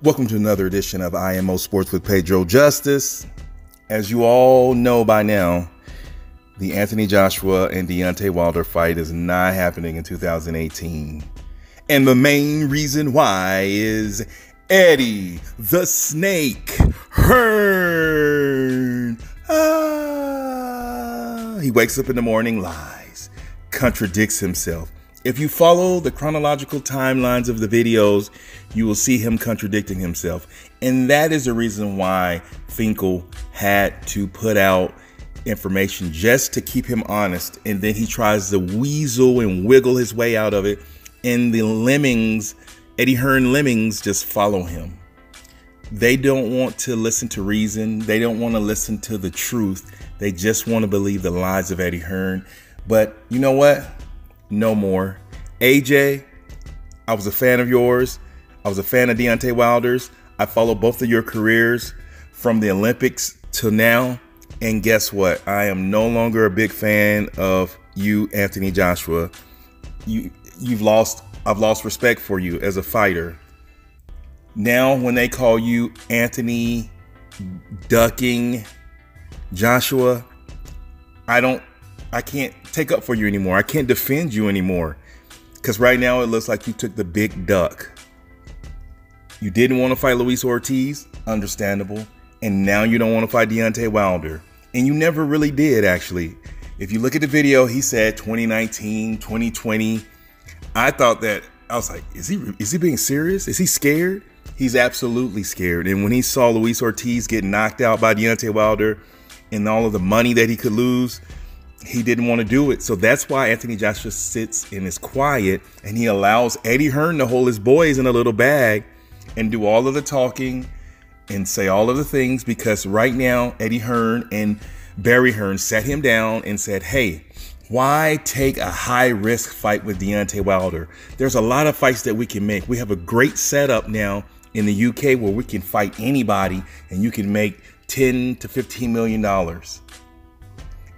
Welcome to another edition of IMO Sports with Pedro Justice. As you all know by now, the Anthony Joshua and Deontay Wilder fight is not happening in 2018. And the main reason why is Eddie the Snake Hearn. He wakes up in the morning, lies, contradicts himself. If you follow the chronological timelines of the videos, you will see him contradicting himself. And that is the reason why Finkel had to put out information just to keep him honest. And then he tries to weasel and wiggle his way out of it. And the lemmings, Eddie Hearn lemmings, just follow him. They don't want to listen to reason. They don't want to listen to the truth. They just want to believe the lies of Eddie Hearn. But you know what? No more. AJ, I was a fan of yours. I was a fan of Deontay Wilder's. I followed both of your careers from the Olympics to now. And guess what? I am no longer a big fan of you, Anthony Joshua. I've lost respect for you as a fighter. Now, when they call you Anthony ducking Joshua, I can't take up for you anymore. I can't defend you anymore. Because right now it looks like you took the big duck. You didn't want to fight Luis Ortiz, understandable. And now you don't want to fight Deontay Wilder. And you never really did, actually. If you look at the video, he said 2019, 2020. I thought that, I was like, is he being serious? Is he scared? He's absolutely scared. And when he saw Luis Ortiz get knocked out by Deontay Wilder and all of the money that he could lose, he didn't want to do it. So that's why Anthony Joshua sits and is quiet, and he allows Eddie Hearn to hold his boys in a little bag and do all of the talking and say all of the things, because right now Eddie Hearn and Barry Hearn sat him down and said, hey, why take a high-risk fight with Deontay Wilder? There's a lot of fights that we can make. We have a great setup now in the UK where we can fight anybody and you can make $10 to $15 million.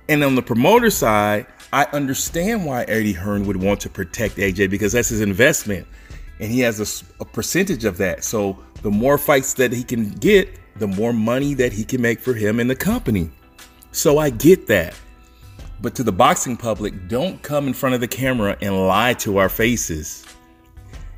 And on the promoter side, I understand why Eddie Hearn would want to protect AJ, because that's his investment and he has a percentage of that. So the more fights that he can get, the more money that he can make for him and the company. So I get that. But to the boxing public, don't come in front of the camera and lie to our faces.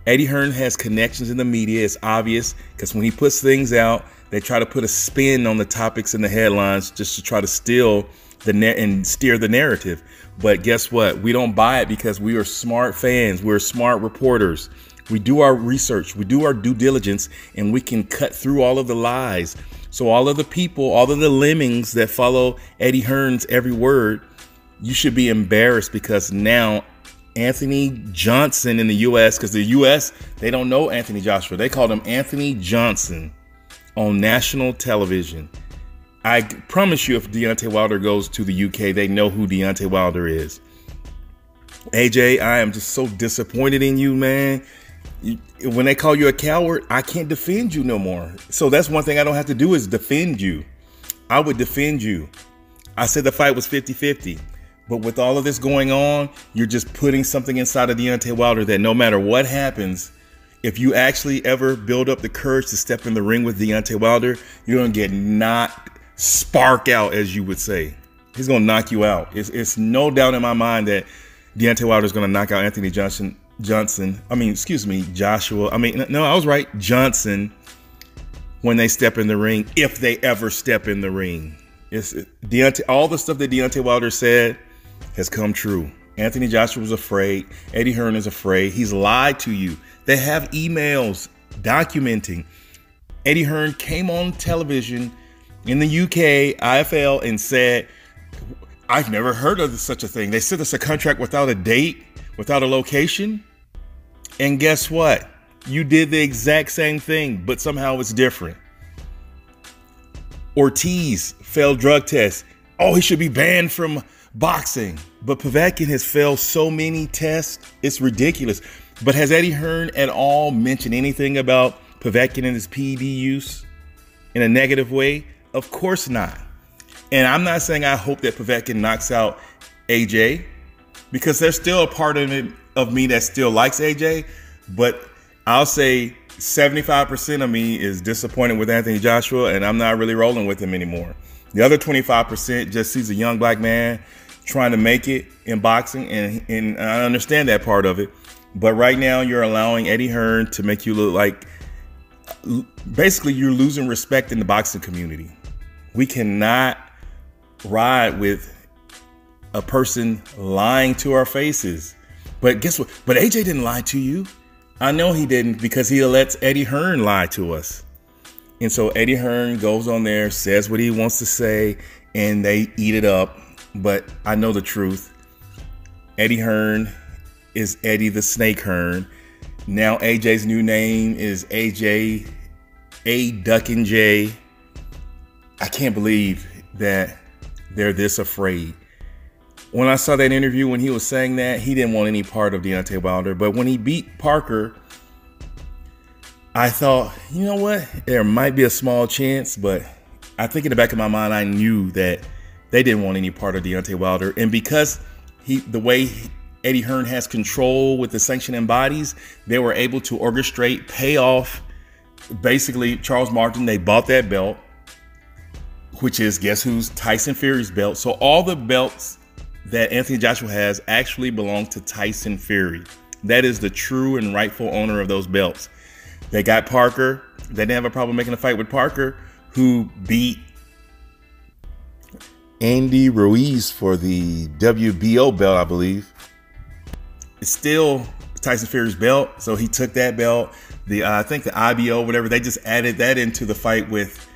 Eddie Hearn has connections in the media. It's obvious, because when he puts things out, they try to put a spin on the topics and the headlines just to try to steal and steer the narrative. But guess what? We don't buy it, because we are smart fans. We're smart reporters. We do our research. We do our due diligence, and we can cut through all of the lies. So all of the people, all of the lemmings that follow Eddie Hearn's every word, you should be embarrassed, because now Anthony Johnson in the U.S., because the U.S., they don't know Anthony Joshua. They called him Anthony Johnson on national television. I promise you, if Deontay Wilder goes to the UK, they know who Deontay Wilder is. AJ, I am just so disappointed in you, man. When they call you a coward, I can't defend you no more. So that's one thing I don't have to do, is defend you. I would defend you. I said the fight was 50-50. But with all of this going on, you're just putting something inside of Deontay Wilder that no matter what happens, if you actually ever build up the courage to step in the ring with Deontay Wilder, you're going to get knocked spark out, as you would say. He's going to knock you out. It's no doubt in my mind that Deontay Wilder is going to knock out Anthony Joshua. No, I was right. Johnson, when they step in the ring, if they ever step in the ring. All the stuff that Deontay Wilder said has come true. Anthony Joshua was afraid. Eddie Hearn is afraid. He's lied to you. They have emails documenting. Eddie Hearn came on television in the UK, IFL, and said, I've never heard of such a thing. They sent us a contract without a date, without a location. And guess what? You did the exact same thing, but somehow it's different. Ortiz failed drug tests. Oh, he should be banned from boxing. But Povetkin has failed so many tests, it's ridiculous. But has Eddie Hearn at all mentioned anything about Povetkin and his PED use in a negative way? Of course not. And I'm not saying I hope that Povetkin knocks out AJ, because there's still a part of me that still likes AJ. But I'll say 75% of me is disappointed with Anthony Joshua, and I'm not really rolling with him anymore. The other 25% just sees a young black man trying to make it in boxing, and I understand that part of it. But right now, you're allowing Eddie Hearn to make you look like, basically, you're losing respect in the boxing community. We cannot ride with a person lying to our faces. But guess what? But AJ didn't lie to you. I know he didn't, because he lets Eddie Hearn lie to us. And so Eddie Hearn goes on there, says what he wants to say, and they eat it up. But I know the truth. Eddie Hearn is Eddie the Snake Hearn. Now AJ's new name is AJ A Duck and J. I can't believe that they're this afraid. When I saw that interview, when he was saying that, he didn't want any part of Deontay Wilder. But when he beat Parker, I thought, you know what? There might be a small chance, but I think in the back of my mind, I knew that they didn't want any part of Deontay Wilder. And because the way Eddie Hearn has control with the sanctioning bodies, they were able to orchestrate, pay off, basically, Charles Martin. They bought that belt, which is, guess who's? Tyson Fury's belt. So all the belts that Anthony Joshua has actually belong to Tyson Fury. That is the true and rightful owner of those belts. They got Parker. They didn't have a problem making a fight with Parker, who beat Andy Ruiz for the WBO belt, I believe. It's still Tyson Fury's belt, so he took that belt. I think the IBO, whatever, they just added that into the fight with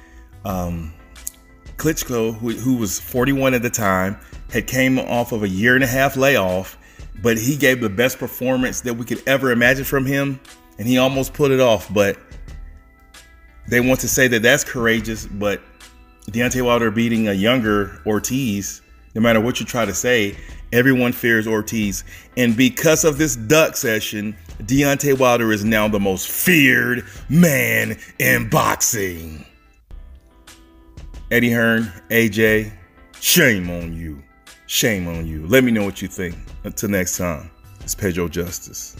Klitschko, who was 41 at the time, had came off of a 1.5 year layoff, but he gave the best performance that we could ever imagine from him, and he almost put it off. But they want to say that that's courageous, but Deontay Wilder beating a younger Ortiz, no matter what you try to say, everyone fears Ortiz. And because of this duck session, Deontay Wilder is now the most feared man in boxing. Eddie Hearn, AJ, shame on you. Shame on you. Let me know what you think. Until next time, it's Pedro Justice.